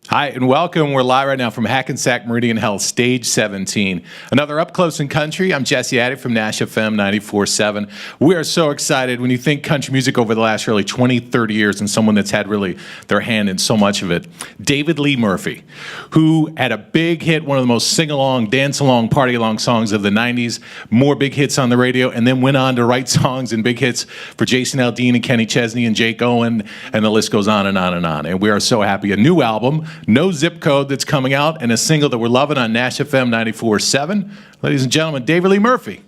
Hi, and welcome. We're live right now from Hackensack Meridian Health, Stage 17. Another Up Close in Country. I'm Jesse Addick from Nash FM 94.7. We are so excited when you think country music over the last really 20, 30 years and someone that's had really their hand in so much of it. David Lee Murphy, who had a big hit, one of the most sing-along, dance-along, party-along songs of the 90s, more big hits on the radio, and then went on to write songs and big hits for Jason Aldean and Kenny Chesney and Jake Owen, and the list goes on and on and on. And we are so happy. A new album, No Zip Code, that's coming out, and a single that we're loving on Nash FM 94.7. Ladies and gentlemen, David Lee Murphy.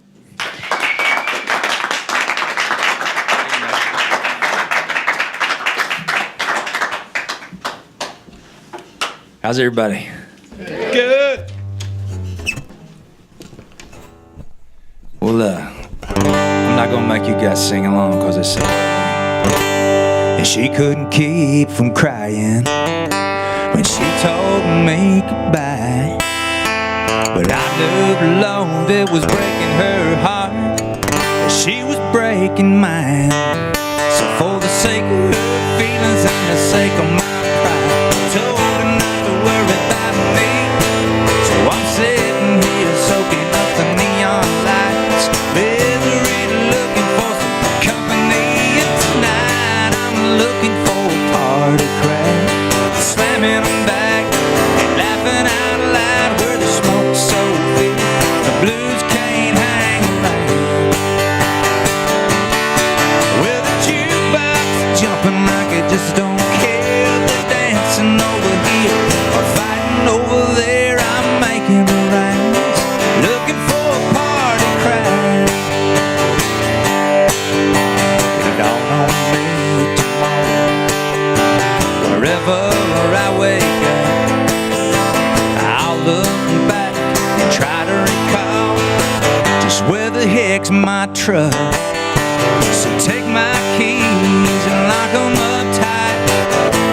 How's everybody? Good. Well, I'm not gonna make you guys sing along because it's so. And she couldn't keep from crying when she told me goodbye. But I knew the love that was breaking her heart, that she was breaking mine. So for the sake of her feelings and the sake of my pride, I told her not to worry about me. So I'm sitting here soaking up the neon lights, misery, looking for some company. And tonight I'm looking for a party crowd, slamming them back and laughing out loud where the smoke's so thick the blues can't hang around. Well, the jukebox jumping like it just don't care. They're dancing over here or fighting over there. I'm making the rounds, looking for a party crowd. It'll dawn on me tomorrow, wherever I wake up, I'll look back and try to recall just where the heck's my truck. So take my keys and lock them up tight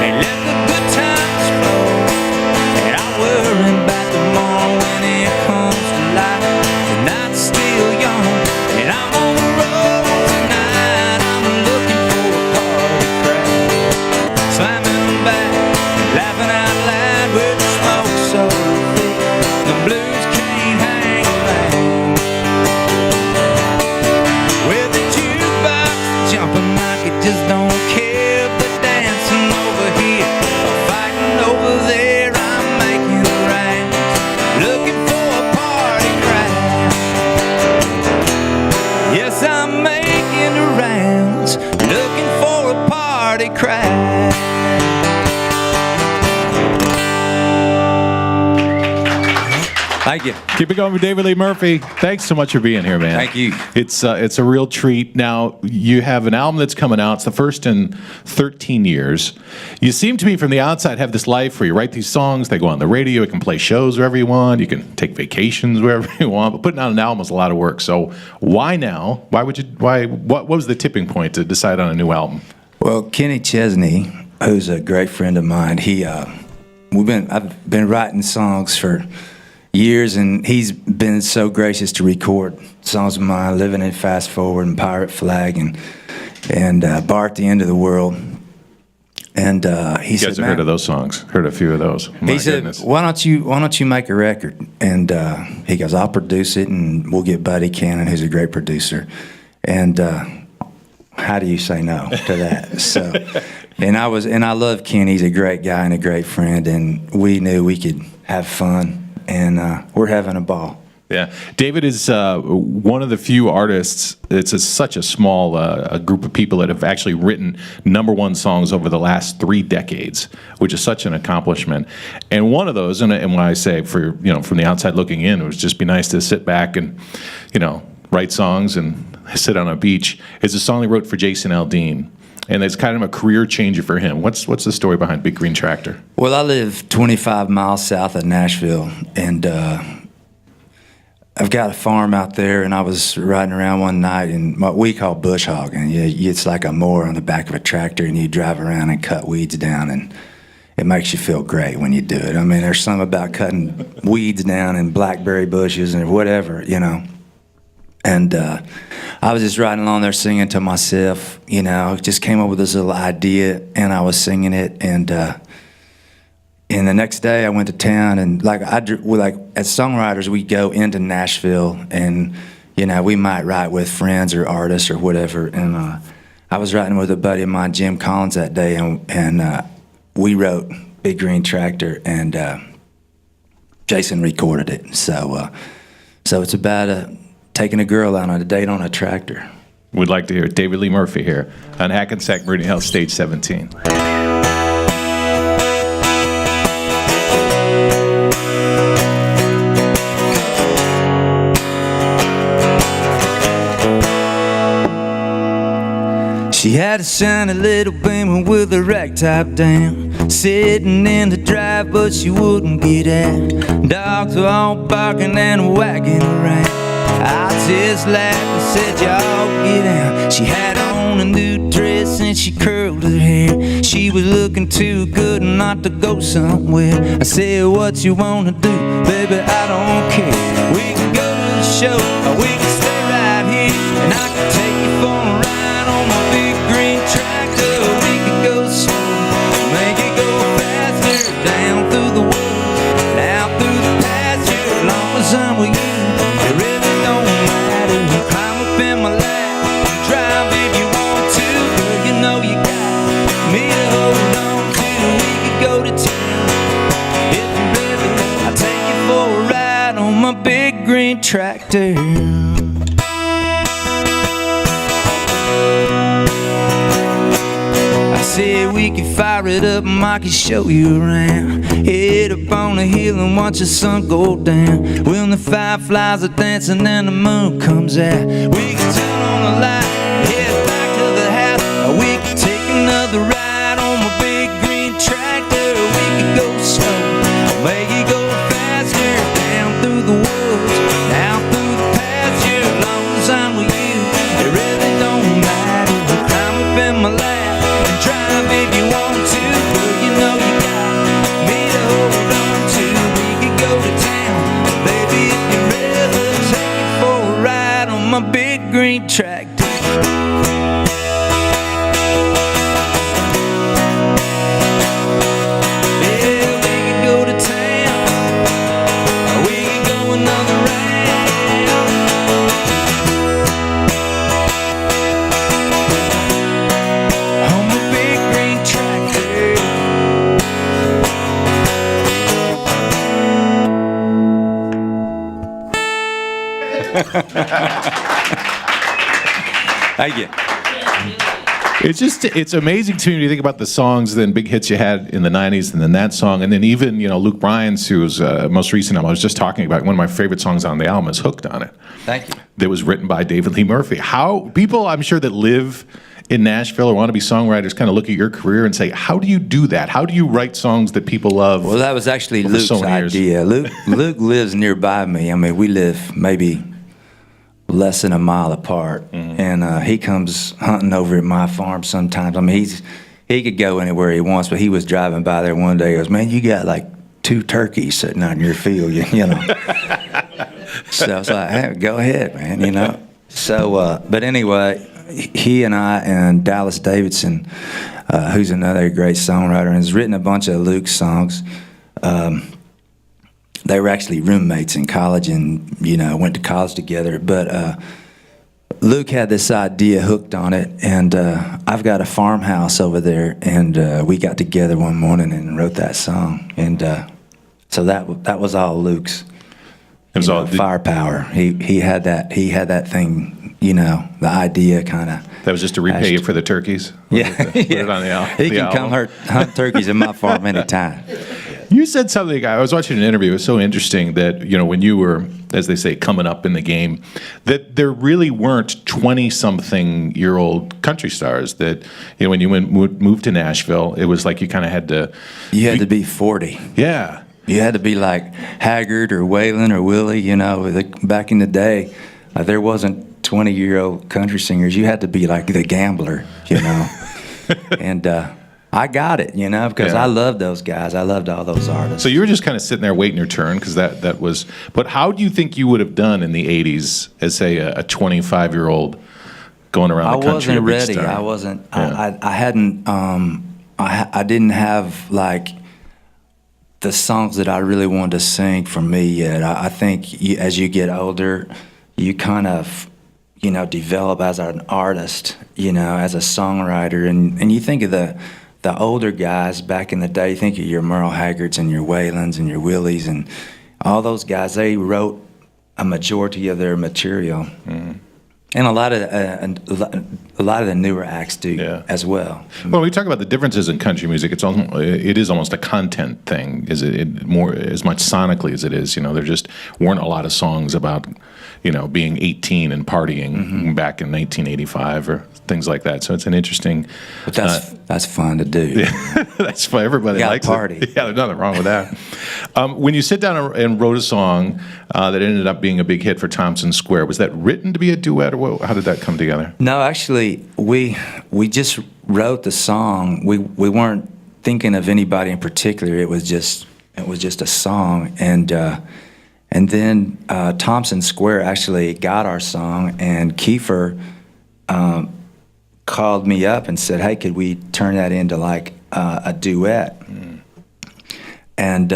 and let the good times flow. And I'll worry about tomorrow when it comes to light. The night's still young and I'm on the road tonight. I'm looking for a party crowd, slamming them back, laughing out loud with the smoke so thick the blues can't hang around. With the jukebox jumping like it just don't care, but dancing over here or fighting over there. I'm making the rounds, looking for a party crowd. Yes, I'm making the rounds, looking for a party crowd. Thank you. Keep it going with David Lee Murphy. Thanks so much for being here, man. Thank you. It's a real treat. Now, you have an album that's coming out. It's the first in 13 years. You seem to me from the outside have this life where you write these songs, they go on the radio, you can play shows wherever you want, you can take vacations wherever you want, but putting out an album is a lot of work. So why now? What was the tipping point to decide on a new album? Well, Kenny Chesney, who's a great friend of mine, I've been writing songs for years, and he's been so gracious to record songs of mine, Living in Fast Forward and Pirate Flag and Bar at the End of the World. And he said, You guys have heard of those songs? Heard a few of those. He said, why don't you make a record? And he goes, I'll produce it, and we'll get Buddy Cannon, who's a great producer. And how do you say no to that? So, and I love Kenny. He's a great guy and a great friend, and we knew we could have fun. And we're having a ball. Yeah, David is one of the few artists. It's such a small a group of people that have actually written #1 songs over the last 3 decades, which is such an accomplishment. And one of those, and when I say from the outside looking in, it would just be nice to sit back and write songs and sit on a beach. Is a song he wrote for Jason Aldean. And it's kind of a career changer for him. What's the story behind Big Green Tractor? Well, I live 25 miles south of Nashville, and I've got a farm out there, and I was riding around one night in what we call bush hogging. It's like a mower on the back of a tractor, and you drive around and cut weeds down, and it makes you feel great when you do it. I mean, there's something about cutting weeds down and blackberry bushes and whatever, And I was just riding along there singing to myself, just came up with this little idea, and I was singing it, and And the next day I went to town, and like as songwriters, we go into Nashville, and you know, we might write with friends or artists or whatever. And I was writing with a buddy of mine, Jim Collins, that day, and we wrote Big Green Tractor, and Jason recorded it. So it's about taking a girl out on a date on a tractor. We'd like to hear David Lee Murphy here on Hackensack Meridian Health, Stage 17. She had a shiny little Beamer with a rack top down, sitting in the drive, but she wouldn't get out. Dogs were all barking and wagging around. I just laughed and said, y'all get out. She had on a new dress and she curled her hair. She was looking too good not to go somewhere. I said, what you wanna do? Baby, I don't care. We can go to the show, or we can stay right here, and I can take you for a ride on my big green tractor. We could go slow, make it go faster, down through the woods, out through the pasture. As long as I'm with you, it really don't matter. You climb up in my lap, drive if you want to, girl, you know you got me to hold on to. We could go to town if you really want. I'll take you for a ride on my big green tractor. I said we could fire it up and I could show you around. Head up on the hill and watch the sun go down. When the fireflies are dancing and the moon comes out, we can turn on the light and head back to the house. Or we could take another ride on my big green tractor. We could go slow, make it go faster, down through the woods, out through the pasture. As long as I'm with you, it really don't matter. You climb up in my lap and drive if you want to, girl, you know you got me to hold on to. We could go to town, baby, if you really take me for a ride on my big green tractor. Yeah, we could go to town, or we could go another round on my big green tractor. Thank you. It's amazing to me when you think about the songs and big hits you had in the 90s, and then that song, and then even, you know, Luke Bryan's, who's most recent album I was just talking about, one of my favorite songs on the album is Hooked on It. Thank you. That was written by David Lee Murphy. How people, I'm sure, that live in Nashville or want to be songwriters kind of look at your career and say, how do you do that? How do you write songs that people love? Well, that was actually over Luke's so many years? idea. Luke lives nearby me. I mean, we live maybe less than a mile apart, and he comes hunting over at my farm sometimes. I mean, he could go anywhere he wants, but he was driving by there one day. He goes, "Man, you got like 2 turkeys sitting out in your field, you know." So I was like, "Hey, go ahead, man," you know. So, but anyway, he and I and Dallas Davidson, who's another great songwriter, and has written a bunch of Luke's songs. They were actually roommates in college, and you know, went to college together. But Luke had this idea, Hooked on It, and I've got a farmhouse over there, and we got together one morning and wrote that song, and so that was all Luke's. It was all firepower. He had that thing, you know, the idea kind of. That was just to repay you for the turkeys? Yeah, put it on he can come hunt turkeys in my farm anytime. You said something, I was watching an interview, it was so interesting that, you know, when you were, as they say, coming up in the game, that there really weren't 20-something-year-old country stars that, you know, when you moved to Nashville, it was like you kind of had to... You had to be 40. Yeah. You had to be like Haggard or Waylon or Willie, you know, back in the day, there wasn't 20-year-old country singers. You had to be like the Gambler, you know, and... I got it, you know, because I loved those guys. I loved all those artists. So you were just kind of sitting there waiting your turn, because that was... But how do you think you would have done in the 80s as, say, a 25-year-old going around the country? I wasn't ready. I wasn't... Yeah. I hadn't... I didn't have, like, the songs that I really wanted to sing for me yet. I think as you get older, you kind of, develop as an artist, as a songwriter, and you think of the older guys back in the day. You think of your Merle Haggards and your Whalens and your Willies and all those guys. They wrote a majority of their material, and a lot of the newer acts do as well. Well, we talk about the differences in country music. It is almost a content thing. Is it more as much sonically as it is? There just weren't a lot of songs about being 18 and partying back in 1985 or things like that. So it's an interesting. But that's fun to do. Yeah, that's fun. Everybody likes party. it. Yeah, there's nothing wrong with that. When you sit down and wrote a song that ended up being a big hit for Thompson Square, was that written to be a duet, or how did that come together? No, actually, we just wrote the song. We weren't thinking of anybody in particular. It was just a song, and then Thompson Square actually got our song, and Kiefer called me up and said, "Hey, could we turn that into like a duet?" And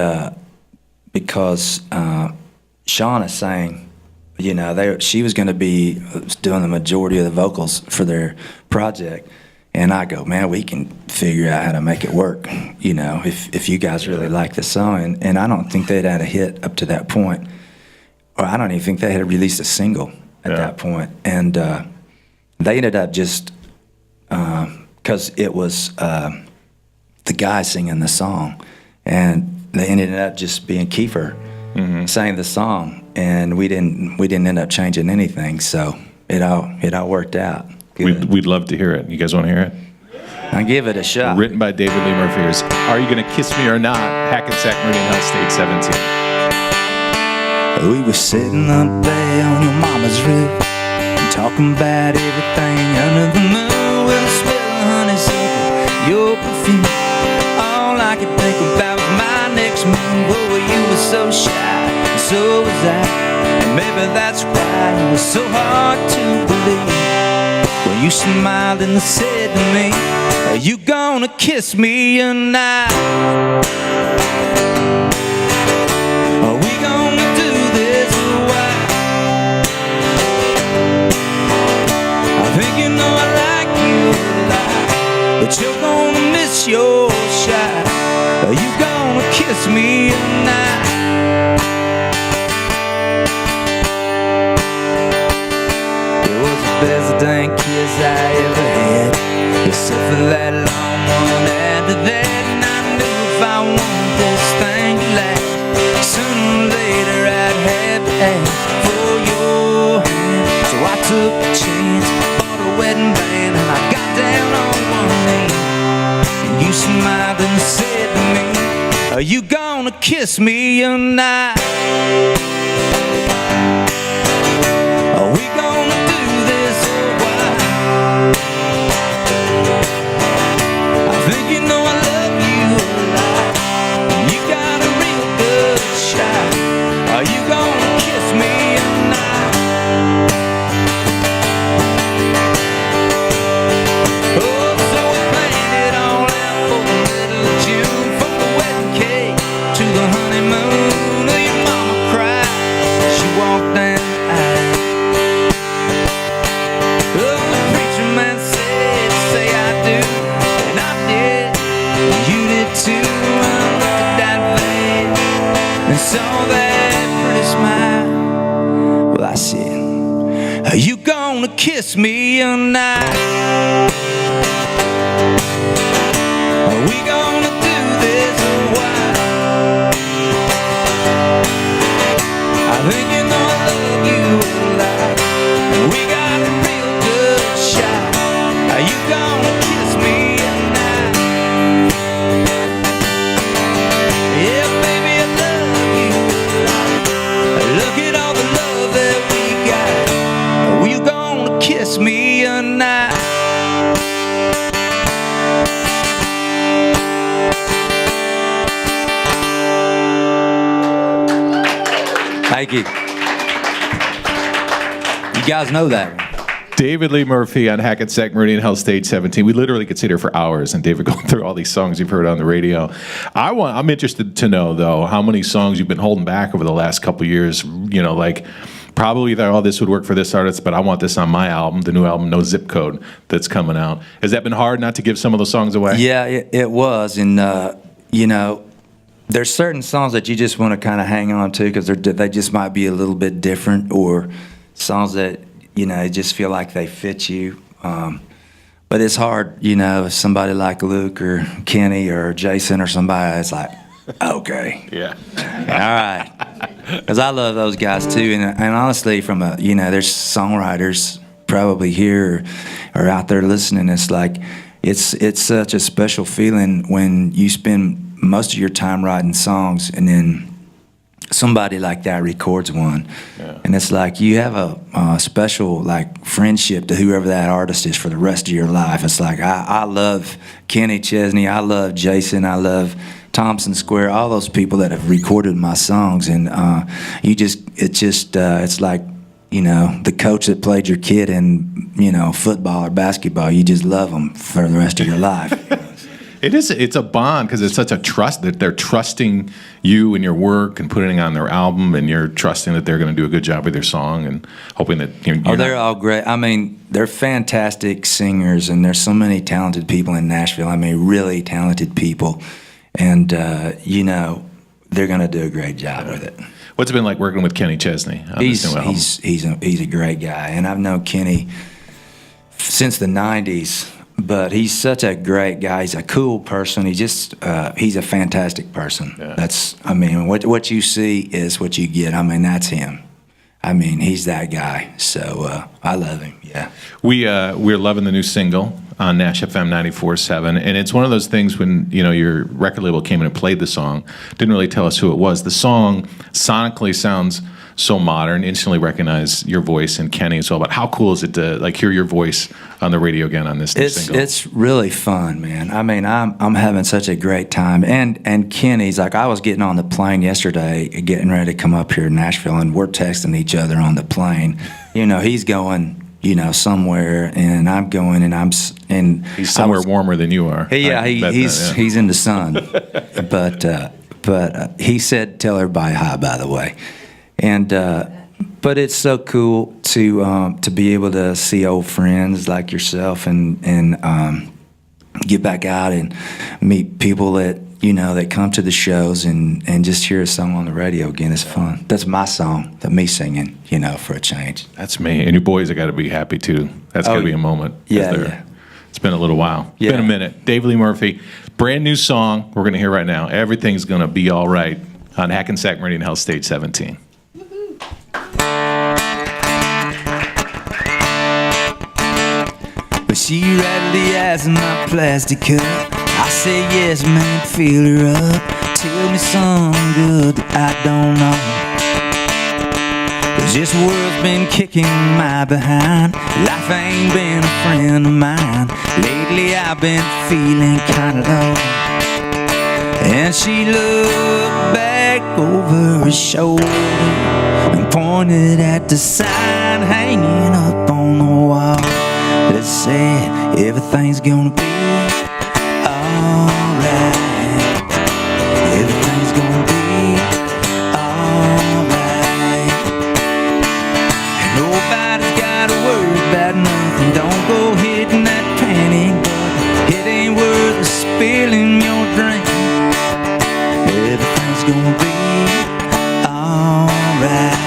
because Shauna sang, she was going to be doing the majority of the vocals for their project. And I go, man, we can figure out how to make it work, if you guys really like the song. And I don't think they'd had a hit up to that point. Or I don't even think they had released a single at that point. And they ended up just, because it was the guy singing the song. And they ended up just being Kiefer sang the song. And we didn't end up changing anything. So it all worked out. We'd love to hear it. You guys want to hear it? I'll give it a shot. Written by David Lee Murphy. Is Are You Gonna Kiss Me or Not? Hackensack Meridian Health, Stage 17. We were sitting up there on your mama's roof and talking about everything under the moon with a smell of honeysuckle, your perfume. All I could think about was my next move. Oh, you were so shy, and so was I. And maybe that's why it was so hard to believe. When you smiled and said to me, "Are you gonna kiss me tonight? Are we gonna do this or what?" I think you know I like you a lot, but you're gonna miss your shot. Are you gonna kiss me tonight? Best dang kiss I ever had, except for that long one after that. And I knew if I wanted this thing to last, sooner or later I'd have to ask for your hand. So I took a chance, bought a wedding band, and I got down on one knee. And you smiled and said to me, "Are you gonna kiss me tonight? Are we gonna do this or what?" I think you know I love you a lot. You got a real good shot. Are you gonna kiss me tonight? Oh, so we planned it all out for the middle of June, from the wedding cake to the honeymoon. Oh, your mama cried, she walked down the aisle. Oh, the preacher man said, "Say I do," and I did. You did too. I looked at that face and saw that pretty smile. Well, I said, "Are you gonna kiss me tonight? Are we gonna do this or what?" I think you know I love you a lot. We got a real good shot. Are you gonna kiss me tonight? Yeah, baby, I love you a lot. Look at all the love that we got. Are you gonna kiss me tonight? Thank you. You guys know that one. David Lee Murphy on Hackensack Meridian Health Stage 17. We literally could sit here for hours, and David going through all these songs you've heard on the radio. I'm interested to know, though, how many songs you've been holding back over the last couple of years. You know, like probably that, oh, this would work for this artist, but I want this on my album, the new album, No Zip Code, that's coming out. Has that been hard not to give some of those songs away? Yeah, it was, and you know, there's certain songs that you just want to kind of hang on to because they just might be a little bit different, or songs that, you know, just feel like they fit you. But it's hard, you know, if somebody like Luke or Kenny or Jason or somebody, it's like, okay. Yeah. All right. Because I love those guys too. And honestly, from a, you know, there's songwriters probably here or out there listening. It's like, it's such a special feeling when you spend most of your time writing songs and then somebody like that records one. Yeah. And it's like you have a special like friendship to whoever that artist is for the rest of your life. It's like I love Kenny Chesney, I love Jason, I love Thompson Square, all those people that have recorded my songs, and it's like, you know, the coach that played your kid in, you know, football or basketball. You just love them for the rest of your life. It's a bond because it's such a trust that they're trusting you and your work and putting it on their album, and you're trusting that they're going to do a good job with their song and hoping that they're all great. I mean, they're fantastic singers, and there's so many talented people in Nashville. I mean, really talented people, and you know, they're going to do a great job with it. What's it been like working with Kenny Chesney? He's a great guy, and I've known Kenny since the '90s. But he's such a great guy. He's a cool person. He's a fantastic person. Yeah. I mean, what you see is what you get. I mean, that's him. I mean, he's that guy. So I love him. Yeah. We're loving the new single on Nash FM 94.7, and it's one of those things when, you know, your record label came in and played the song, didn't really tell us who it was. The song sonically sounds so modern, instantly recognize your voice and Kenny as well. But how cool is it to like hear your voice on the radio again on this new single? It's really fun, man. I mean, I'm having such a great time. And Kenny's like, I was getting on the plane yesterday, getting ready to come up here to Nashville, and we're texting each other on the plane. You know, he's going, you know, somewhere, and I'm going, and he's somewhere warmer than you are. Yeah, he's in the sun. but he said, tell everybody hi, by the way. And but it's so cool to be able to see old friends like yourself and get back out and meet people that, you know, that come to the shows and just hear a song on the radio again. It's fun. That's my song, me singing, you know, for a change. That's me. And your boys have got to be happy too. That's got to be a moment. Yeah. It's been a little while. It's been a minute. David Lee Murphy, brand new song we're going to hear right now. Everything's going to be all right on Hackensack Meridian Health Stage 17. But she rattled the eyes in my plastic cup. I say yes, man, fill her up. Tell me something good that I don't know. 'Cause this world's been kicking my behind. Life ain't been a friend of mine. Lately I've been feeling kinda low. And she looked back over her shoulder and pointed at the sign hanging up on the wall that said everything's gonna be alright. Everything's gonna be alright. Nobody's gotta worry about nothing. Don't go hitting that panic button. It ain't worth spilling your drink. Everything's gonna be alright.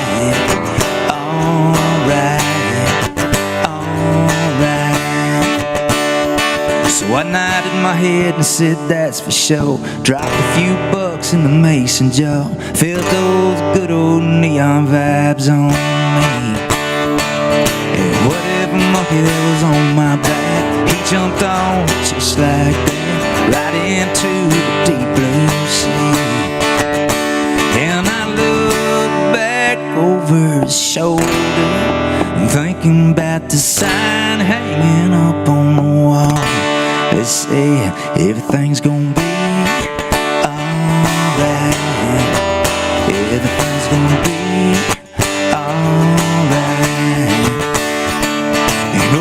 So I nodded my head and said that's for sure. Dropped a few bucks in the mason jar. Felt those good old neon vibes on me. And whatever monkey that was on my back, he jumped on just like that, right into the deep blue sea. And I looked back over his shoulder, thinking about the sign hanging up on the wall. It said everything's gonna be alright. Everything's gonna be alright. And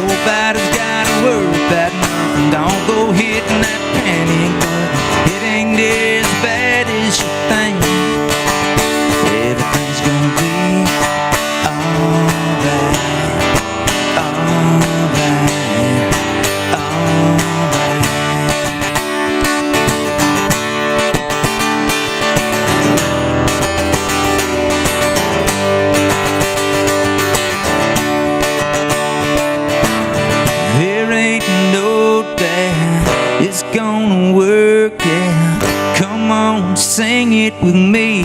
Come on, sing it with me.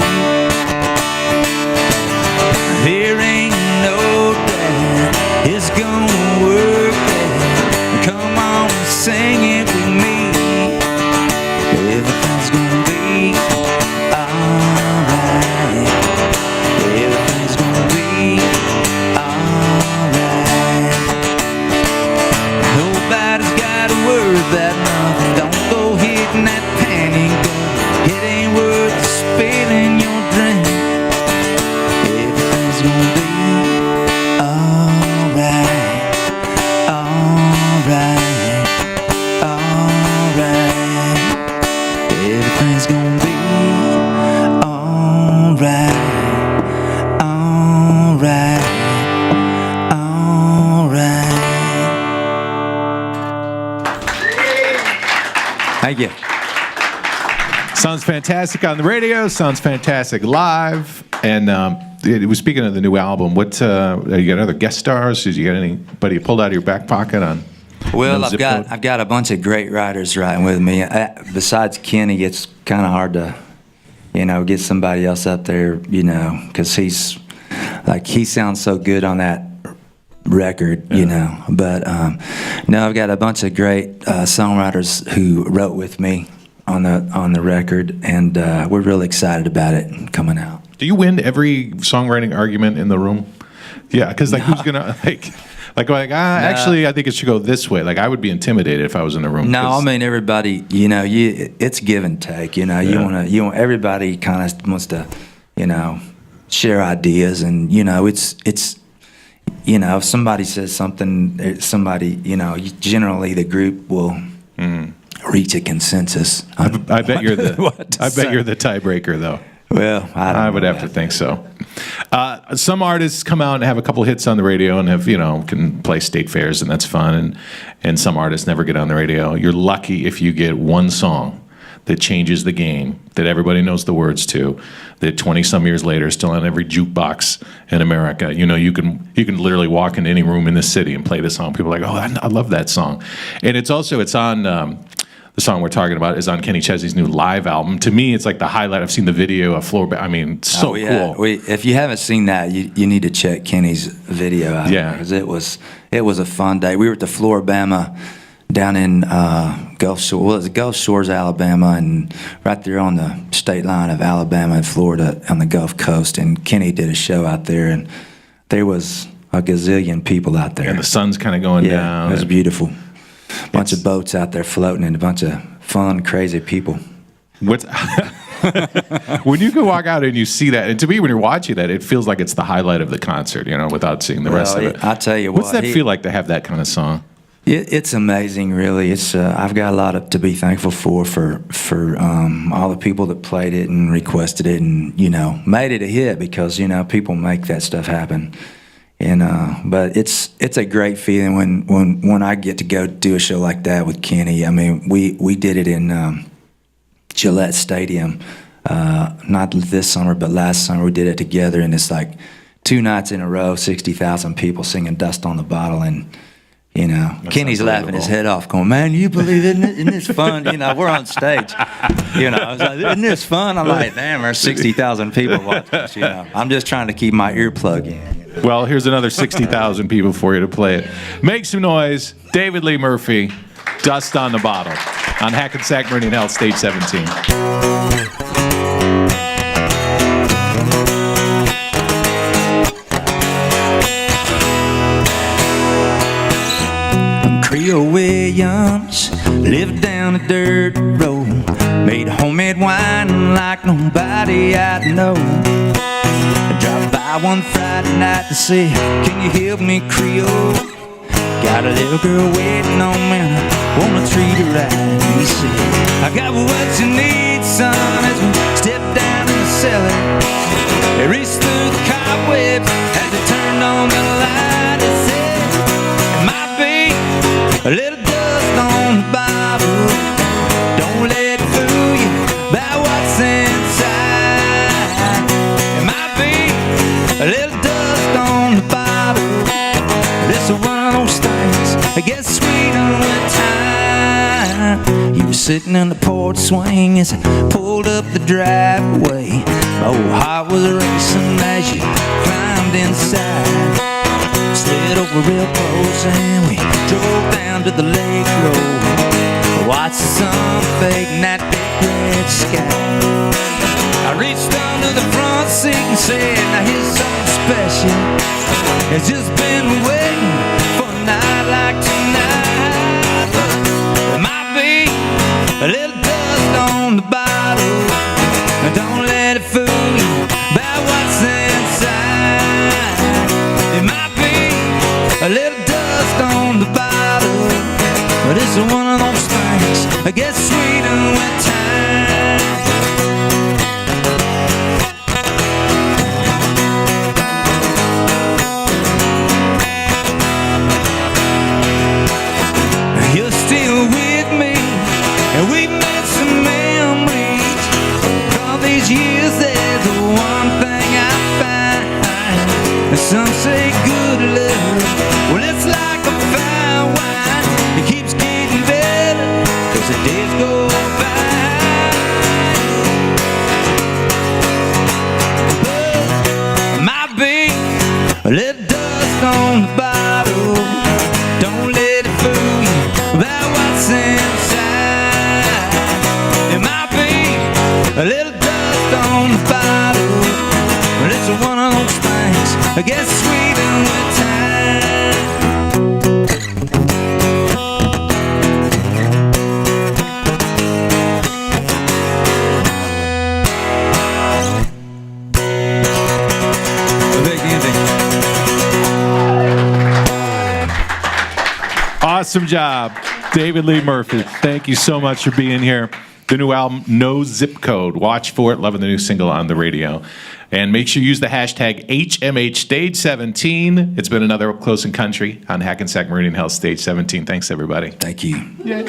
There ain't no doubt it's gonna work out. Come on, sing it with me. Everything's gonna be alright. Everything's gonna be alright. Nobody's gotta worry about nothing. Don't go hitting that panic button. It ain't worth spilling your drink. Everything's gonna be alright. Alright. Alright. Everything's gonna be alright. Alright. Alright. Thank you. Sounds fantastic on the radio. Sounds fantastic live. And it was speaking of the new album. What you got? Other guest stars? Did you get anybody you pulled out of your back pocket on? Well, No I've Zip got Code? I've got a bunch of great writers writing with me. Besides Kenny, it's kind of hard to, get somebody else up there, because he sounds so good on that record, But no, I've got a bunch of great songwriters who wrote with me on the record, and we're really excited about it coming out. Do you win every songwriting argument in the room? Yeah, because who's gonna actually I think it should go this way. Like I would be intimidated if I was in the room. No, 'cause- I mean everybody. It's give and take. You want everybody kind of wants to, share ideas, and it's if somebody says something, somebody generally the group will reach a consensus. I bet you're the What to I bet say. you're the tiebreaker though. Well, I would have to think so. Some artists come out and have a couple hits on the radio and have can play state fairs, and that's fun. And some artists never get on the radio. You're lucky if you get one song that changes the game, that everybody knows the words to, that 20 some years later is still on every jukebox in America. You can literally walk into any room in this city and play this song. People are like, oh, I love that song. And it's on. The song we're talking about is on Kenny Chesney's new live album. To me, it's like the highlight. I've seen the video of Floor. I mean, so cool. If you haven't seen that, you need to check Kenny's video out. Yeah. Because it was a fun day. We were at the Floribama down in Gulf Shores. Well, it's Gulf Shores, Alabama, and right there on the state line of Alabama and Florida on the Gulf Coast. And Kenny did a show out there, and there was a gazillion people out there. And the sun's kind of going down. It was beautiful. Bunch of boats out there floating and a bunch of fun, crazy people. What's when you can walk out and you see that, and to me, when you're watching that, it feels like it's the highlight of the concert, without seeing the rest of it. I tell you what. What's that feel like to have that kind of song? It's amazing, really. It's I've got a lot to be thankful for all the people that played it and requested it and made it a hit, because people make that stuff happen. And but it's a great feeling when I get to go do a show like that with Kenny. I mean, we did it in Gillette Stadium, not this summer, but last summer we did it together, and it's like 2 nights in a row, 60,000 people singing "Dust on the Bottle," and Kenny's laughing his head off, going, "Man, you believe it? Isn't this fun?" We're on stage. I was like, "Isn't this fun?" I'm like, "Damn, there's 60,000 people watching us." I'm just trying to keep my earplug in. Well, here's another 60,000 people for you to play it. Make some noise. David Lee Murphy, "Dust on the Bottle," on Hackensack Meridian Health, Stage 17. Creole Williams lived down a dirt road, made homemade wine like nobody I know. I dropped by one Friday night to say, "Can you help me, Creole? Got a little girl waiting on me, and I wanna treat her right." And he said, "I got what you need, son," as we stepped down in the cellar. They reached through the cobwebs as they turned on the light. He said, "It might be a little dust on the Bible. Don't let it fool you about what's inside. It might be a little dust on the Bible. This is one of those things that gets sweeter with time." He was sitting in the porch swing as I pulled up the driveway. My old heart was racing as you climbed inside. Slid over real close and we drove down to the lake road. Watched the sun fade in that big red sky. I reached under the front seat and said, now here's something special. It's just been waiting for a night like tonight. There might be a little dust on the bottle. Don't let it fool you about what's inside. It might be a little dust on the bottle, but it's one of those things that gets sweeter with time. You're still with me, and we've made some memories. All these years, there's the one thing I find. Some say good love, well it's like a fine wine. It keeps getting better as the days go by. But might be a little dust on the bottle. Don't let it fool you about what's inside. It might be a little dust on the bottle, but it's one of those things I guess sweeter with time. Awesome job, David Lee Murphy. Thank you so much for being here. The new album, No Zip Code. Watch for it. Loving the new single on the radio. And make sure you use the hashtag HMH Stage 17. It's been another Up Close and Country on Hackensack Meridian Health Stage 17. Thanks, everybody. Thank you. Yeah.